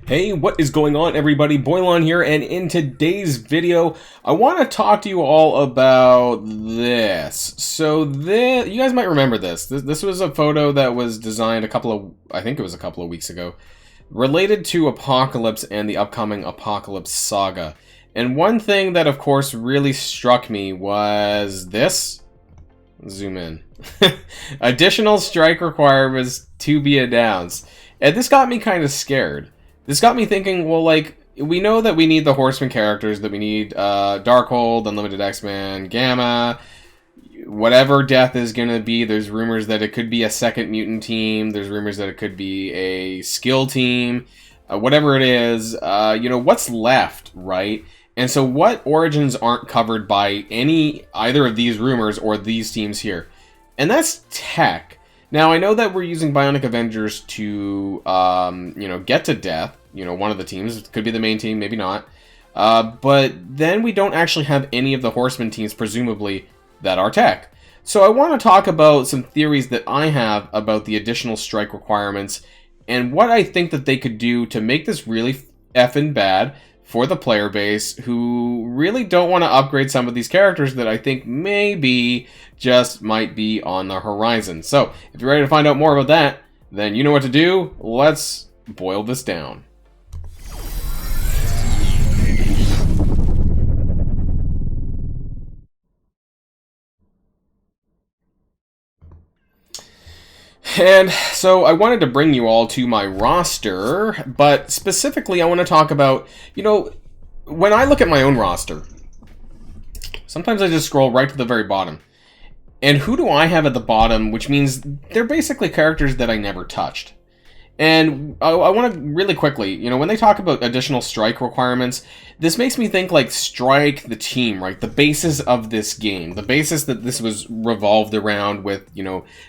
Hey, what is going on, everybody? Boilon here, and in today's video, I want to talk to you all about this. So this, you guys might remember this. This was a photo that was designed I think it was a couple of weeks ago, related to Apocalypse and the upcoming Apocalypse saga. And one thing that, of course, really struck me was this. Zoom in. Additional strike requirements to be announced. And this got me kind of scared. This got me thinking, well, like, we know that we need the Horseman characters, that we need Darkhold, Unlimited X-Men, Gamma, whatever Death is going to be. There's rumors that it could be a second mutant team. There's rumors that it could be a skill team. Whatever it is, what's left, right? And so what origins aren't covered by either of these rumors or these teams here? And that's tech. Now, I know that we're using Bionic Avengers to, get to Death. One of the teams. It could be the main team, maybe not. But then we don't actually have any of the Horseman teams, presumably, that are tech. So I want to talk about some theories that I have about the additional strike requirements and what I think that they could do to make this really effing bad for the player base who really don't want to upgrade some of these characters that I think maybe just might be on the horizon. So, if you're ready to find out more about that, then you know what to do. Let's boil this down. And so I wanted to bring you all to my roster, but specifically I want to talk about, when I look at my own roster, sometimes I just scroll right to the very bottom. And who do I have at the bottom, which means they're basically characters that I never touched. And I want to really quickly, when they talk about additional strike requirements, this makes me think like Strike the team, right? The basis of this game, the basis that this was revolved around with,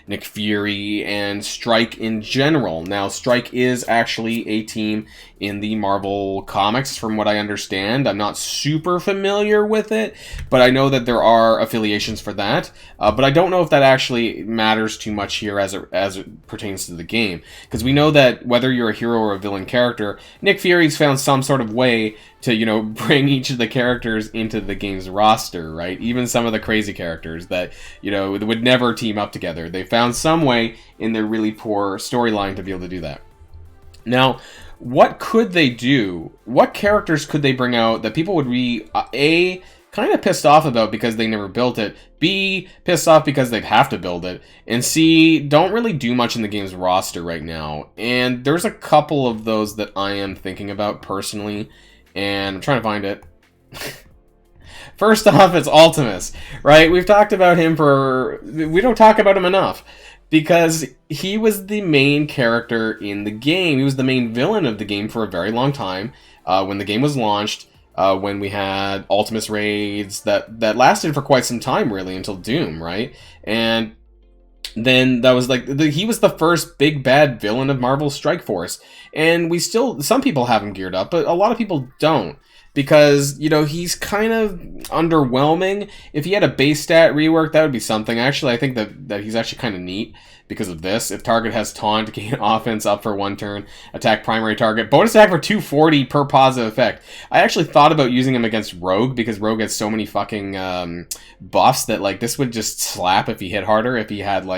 Nick Fury and Strike in general. Now, Strike is actually a team in the Marvel comics, from what I understand. I'm not super familiar with it, but I know that there are affiliations for that. But I don't know if that actually matters too much here as it pertains to the game, because we know that whether you're a hero or a villain character, Nick Fury's found some sort of way to, bring each of the characters into the game's roster, right? Even some of the crazy characters that, would never team up together. They found some way in their really poor storyline to be able to do that. Now, what could they do? What characters could they bring out that people would be, A, kind of pissed off about because they never built it, B, pissed off because they'd have to build it, and C, don't really do much in the game's roster right now? And there's a couple of those that I am thinking about personally, and I'm trying to find it. First off, it's Ultimus, right? We've talked about him we don't talk about him enough, because he was the main character in the game. He was the main villain of the game for a very long time, when the game was launched. When we had Ultimus raids that lasted for quite some time, really, until Doom, right? And then that was he was the first big bad villain of Marvel's Strike Force. And some people have him geared up, but a lot of people don't. Because, he's kind of underwhelming. If he had a base stat rework, that would be something. Actually, I think that he's actually kind of neat because of this. If target has taunt, gain offense up for 1 turn, attack primary target, bonus attack for 240 per positive effect. I actually thought about using him against Rogue, because Rogue has so many fucking buffs that, this would just slap if he hit harder, if he had,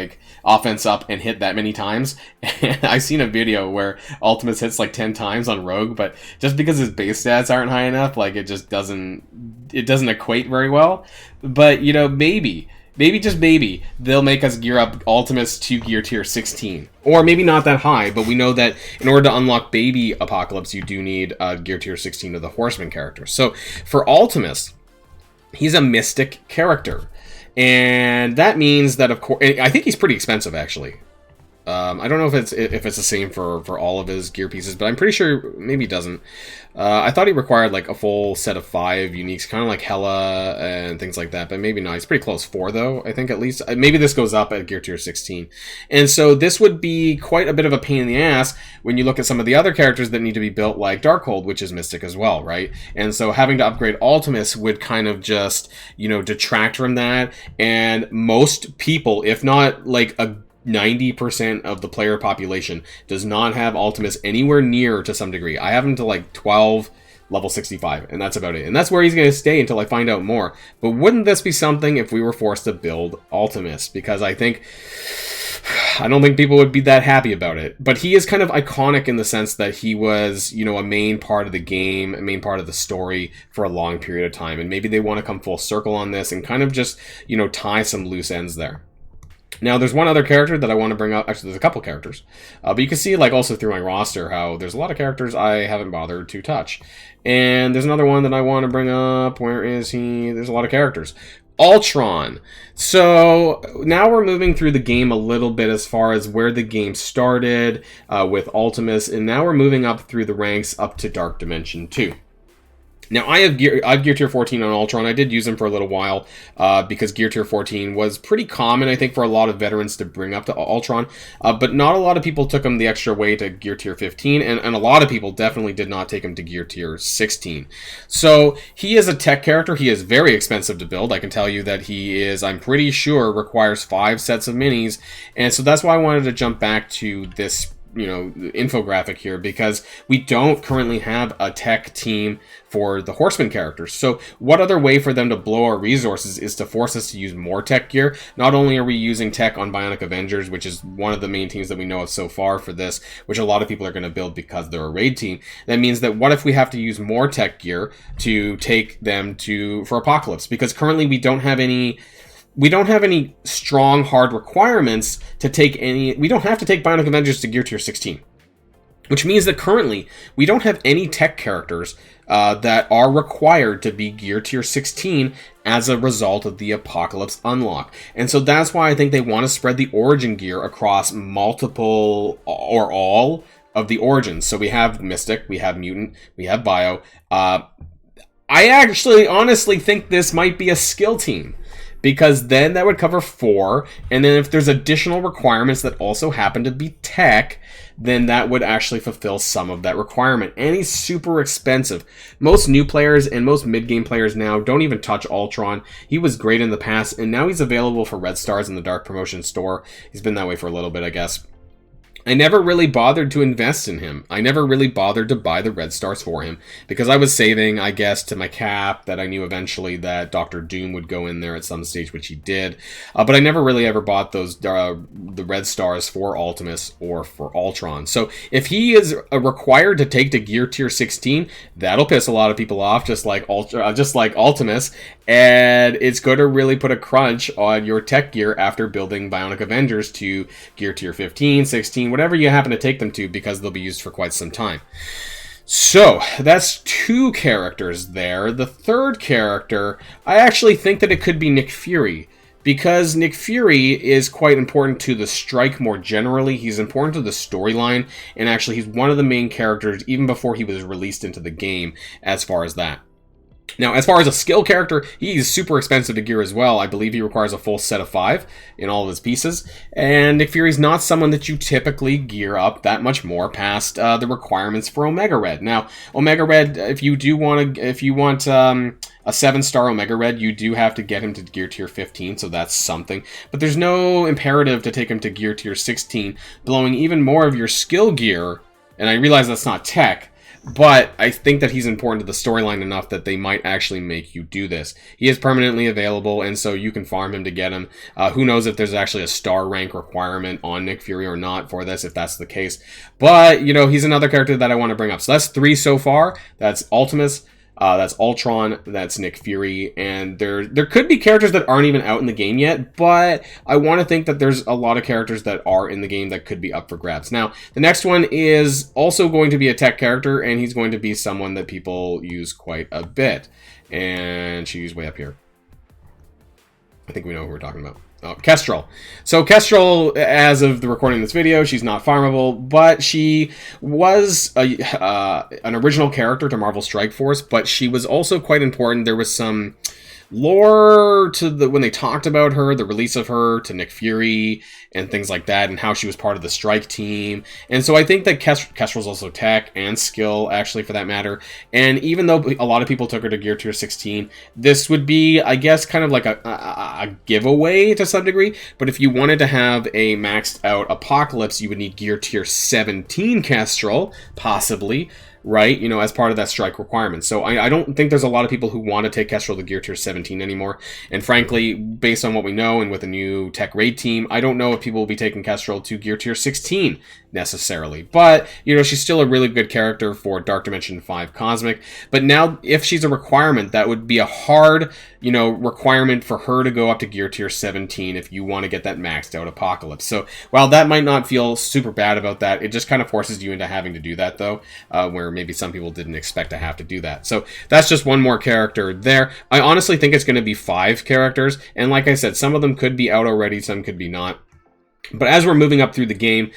offense up and hit that many times. And I seen a video where Ultimus hits 10 times on Rogue, but just because his base stats aren't high enough, it just doesn't equate very well. But, maybe, just maybe, they'll make us gear up Ultimus to gear tier 16. Or maybe not that high, but we know that in order to unlock Baby Apocalypse, you do need gear tier 16 of the Horseman characters. So, for Ultimus, he's a mystic character. And that means that, of course, I think he's pretty expensive, actually. I don't know if it's the same for all of his gear pieces, but I'm pretty sure maybe he doesn't. I thought he required a full set of 5 uniques, kind of like Hela and things like that, but maybe not. He's pretty close. 4 though, I think, at least. Maybe this goes up at gear tier 16. And so this would be quite a bit of a pain in the ass when you look at some of the other characters that need to be built, like Darkhold, which is Mystic as well, right? And so having to upgrade Ultimus would kind of just, detract from that. And most people, if not a 90% of the player population does not have Ultimus anywhere near to some degree. I have him to like 12, level 65, and that's about it. And that's where he's going to stay until I find out more. But wouldn't this be something if we were forced to build Ultimus? Because I don't think people would be that happy about it. But he is kind of iconic in the sense that he was, you know, a main part of the game, a main part of the story for a long period of time. And maybe they want to come full circle on this and kind of just, you know, tie some loose ends there. Now, there's one other character that I want to bring up. Actually, there's a couple characters. But you can see, like, also through my roster how there's a lot of characters I haven't bothered to touch. And there's another one that I want to bring up. Where is he? There's a lot of characters. Ultron. So now we're moving through the game a little bit as far as where the game started with Ultimus. And now we're moving up through the ranks up to Dark Dimension 2. Now, I've Gear Tier 14 on Ultron. I did use him for a little while because Gear Tier 14 was pretty common, I think, for a lot of veterans to bring up to Ultron. But not a lot of people took him the extra way to Gear Tier 15, and a lot of people definitely did not take him to Gear Tier 16. So, he is a tech character. He is very expensive to build. I can tell you that he is, I'm pretty sure, requires 5 sets of minis. And so that's why I wanted to jump back to this, you know, infographic here, because we don't currently have a tech team for the Horseman characters. So what other way for them to blow our resources is to force us to use more tech gear. Not only are we using tech on Bionic Avengers, which is one of the main teams that we know of so far for this, which a lot of people are going to build because they're a raid team. That means that what if we have to use more tech gear to take them for Apocalypse? Because currently we don't have any strong, hard requirements to take any. We don't have to take Bionic Avengers to Gear Tier 16. Which means that currently, we don't have any tech characters that are required to be Gear Tier 16 as a result of the Apocalypse unlock. And so that's why I think they want to spread the Origin gear across multiple or all of the Origins. So we have Mystic, we have Mutant, we have Bio. I actually honestly think this might be a skill team, because then that would cover 4, and then if there's additional requirements that also happen to be tech, then that would actually fulfill some of that requirement. And he's super expensive. Most new players and most mid-game players now don't even touch Ultron. He was great in the past, and now he's available for Red Stars in the Dark Promotion store. He's been that way for a little bit, I guess. I never really bothered to invest in him. I never really bothered to buy the Red Stars for him, because I was saving, I guess, to my cap that I knew eventually that Dr. Doom would go in there at some stage, which he did. But I never really ever bought those the Red Stars for Ultimus or for Ultron. So if he is required to take to Gear Tier 16, that'll piss a lot of people off, just like Ultimus, and it's going to really put a crunch on your tech gear after building Bionic Avengers to Gear Tier 15, 16, whatever you happen to take them to, because they'll be used for quite some time. So, that's 2 characters there. The third character, I actually think that it could be Nick Fury, because Nick Fury is quite important to the strike more generally. He's important to the storyline, and actually he's one of the main characters even before he was released into the game as far as that. Now, as far as a skill character, he's super expensive to gear as well. I believe he requires a full set of 5 in all of his pieces. And Nick Fury's not someone that you typically gear up that much more past the requirements for Omega Red. Now, Omega Red, if you want a 7-star Omega Red, you do have to get him to Gear Tier 15, so that's something. But there's no imperative to take him to Gear Tier 16, blowing even more of your skill gear. And I realize that's not tech, but I think that he's important to the storyline enough that they might actually make you do this. He is permanently available, and so you can farm him to get him. Who knows if there's actually a star rank requirement on Nick Fury or not for this, if that's the case. But, you know, he's another character that I want to bring up. So that's 3 so far. That's Ultimus, that's Ultron, that's Nick Fury, and there could be characters that aren't even out in the game yet, but I want to think that there's a lot of characters that are in the game that could be up for grabs. Now, the next one is also going to be a tech character, and he's going to be someone that people use quite a bit, and she's way up here. I think we know who we're talking about. Oh, Kestrel. So Kestrel, as of the recording of this video, she's not farmable, but she was an original character to Marvel Strike Force, but she was also quite important. There was some lore to when they talked about her, the release of her to Nick Fury and things like that, and how she was part of the strike team. And so I think that Kestrel's also tech and skill, actually, for that matter. And even though a lot of people took her to Gear Tier 16, this would be, I guess, kind of like a giveaway to some degree. But if you wanted to have a maxed out Apocalypse, you would need Gear Tier 17 Kestrel, possibly, right? You know, as part of that strike requirement. So I don't think there's a lot of people who want to take Kestrel to Gear Tier 17 anymore. And frankly, based on what we know and with a new tech raid team, I don't know if people will be taking Kestrel to Gear Tier 16 necessarily. But, you know, she's still a really good character for Dark Dimension 5 Cosmic. But now, if she's a requirement, that would be a hard, you know, requirement for her to go up to Gear Tier 17 if you want to get that maxed out Apocalypse. So, while that might not feel super bad about that, it just kind of forces you into having to do that, though, where maybe some people didn't expect to have to do that. So, that's just one more character there. I honestly think it's going to be 5 characters, and like I said, some of them could be out already, some could be not. But as we're moving up through the game,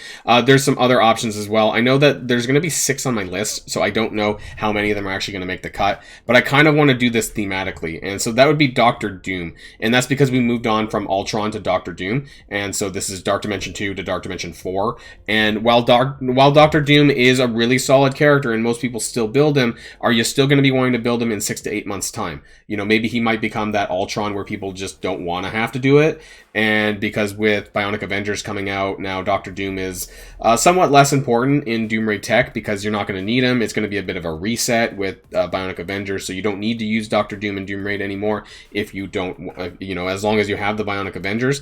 there's some other options as well. I know that there's going to be 6 on my list, so I don't know how many of them are actually going to make the cut. But I kind of want to do this thematically. And so that would be Doctor Doom. And that's because we moved on from Ultron to Doctor Doom. And so this is Dark Dimension 2 to Dark Dimension 4. And while Doctor Doom is a really solid character and most people still build him, are you still going to be wanting to build him in 6 to 8 months' time? You know, maybe he might become that Ultron where people just don't want to have to do it. And because with Bionic Avengers coming out now, Doctor Doom is somewhat less important in Doom Raid tech because you're not going to need him. It's going to be a bit of a reset with Bionic Avengers, so you don't need to use Doctor Doom in Doom Raid anymore if you don't, you know, as long as you have the Bionic Avengers.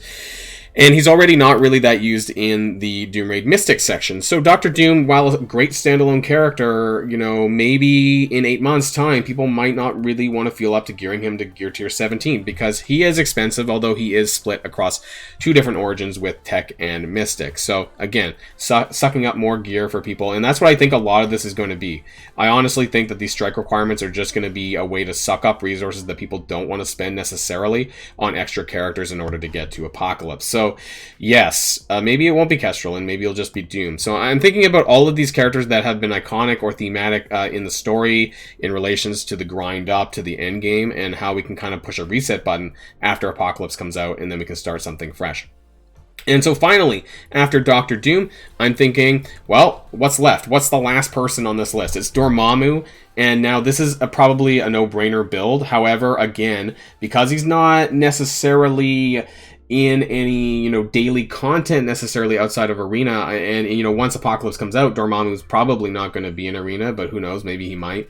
And he's already not really that used in the Doom Raid Mystic section. So Doctor Doom, while a great standalone character, you know, maybe in 8 months' time, people might not really want to feel up to gearing him to Gear Tier 17 because he is expensive, although he is split across 2 different origins with Tech and Mystic. So again, sucking up more gear for people, and that's what I think a lot of this is going to be. I honestly think that these strike requirements are just going to be a way to suck up resources that people don't want to spend necessarily on extra characters in order to get to Apocalypse. So, yes, maybe it won't be Kestrel, and maybe it'll just be Doom. So I'm thinking about all of these characters that have been iconic or thematic in the story in relations to the grind up to the end game, and how we can kind of push a reset button after Apocalypse comes out, and then we can start something fresh. And so finally, after Doctor Doom, I'm thinking, well, what's left? What's the last person on this list? It's Dormammu, and now this is probably a no-brainer build. However, again, because he's not necessarily in any, you know, daily content necessarily outside of Arena, and you know, once Apocalypse comes out, Dormammu's probably not going to be in Arena, but who knows, maybe he might.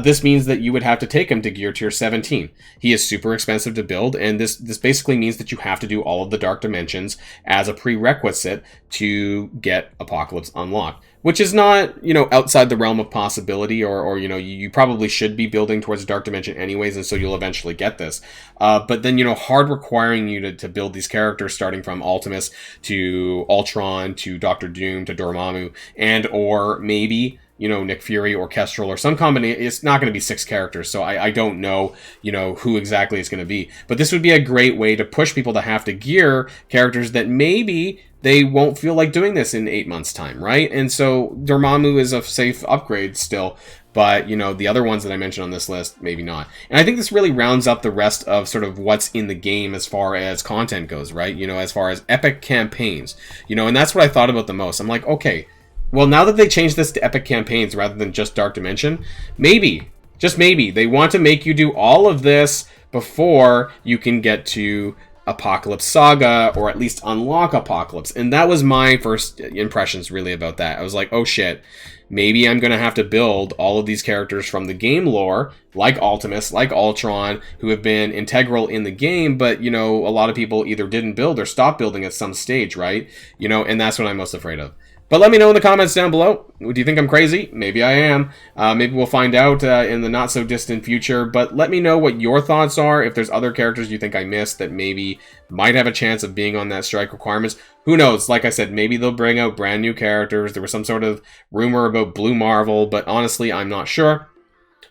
This means that you would have to take him to Gear Tier 17. He is super expensive to build, and this basically means that you have to do all of the Dark Dimensions as a prerequisite to get Apocalypse unlocked. Which is not, you know, outside the realm of possibility, or you know, you probably should be building towards Dark Dimension anyways, and so you'll eventually get this. But then, you know, hard requiring you to build these characters starting from Ultimus to Ultron to Doctor Doom to Dormammu, and or maybe, you know, Nick Fury or Kestrel or some combination. It's not going to be 6 characters, so I don't know, you know, who exactly it's going to be. But this would be a great way to push people to have to gear characters that maybe they won't feel like doing this in 8 months' time, right? And so Dormammu is a safe upgrade still, but, you know, the other ones that I mentioned on this list, maybe not. And I think this really rounds up the rest of sort of what's in the game as far as content goes, right? You know, as far as epic campaigns, you know, and that's what I thought about the most. I'm like, okay, well, now that they changed this to epic campaigns rather than just Dark Dimension, maybe, just maybe, they want to make you do all of this before you can get to Apocalypse Saga, or at least unlock Apocalypse. And that was my first impressions really about that. I was like, oh shit, maybe I'm going to have to build all of these characters from the game lore, like Ultimus, like Ultron, who have been integral in the game, but, you know, a lot of people either didn't build or stopped building at some stage, right? You know, and that's what I'm most afraid of. But let me know in the comments down below. Do you think I'm crazy? Maybe I am. Maybe we'll find out in the not-so-distant future. But let me know what your thoughts are. If there's other characters you think I missed that maybe might have a chance of being on that strike requirements. Who knows? Like I said, maybe they'll bring out brand new characters. There was some sort of rumor about Blue Marvel, but honestly, I'm not sure.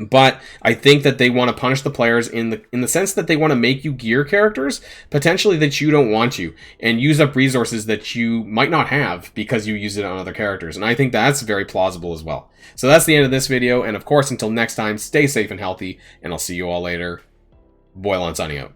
But I think that they want to punish the players in the sense that they want to make you gear characters potentially that you don't want to, and use up resources that you might not have because you use it on other characters. And I think that's very plausible as well. So that's the end of this video, and of course, until next time, stay safe and healthy, and I'll see you all later. Boilon signing out.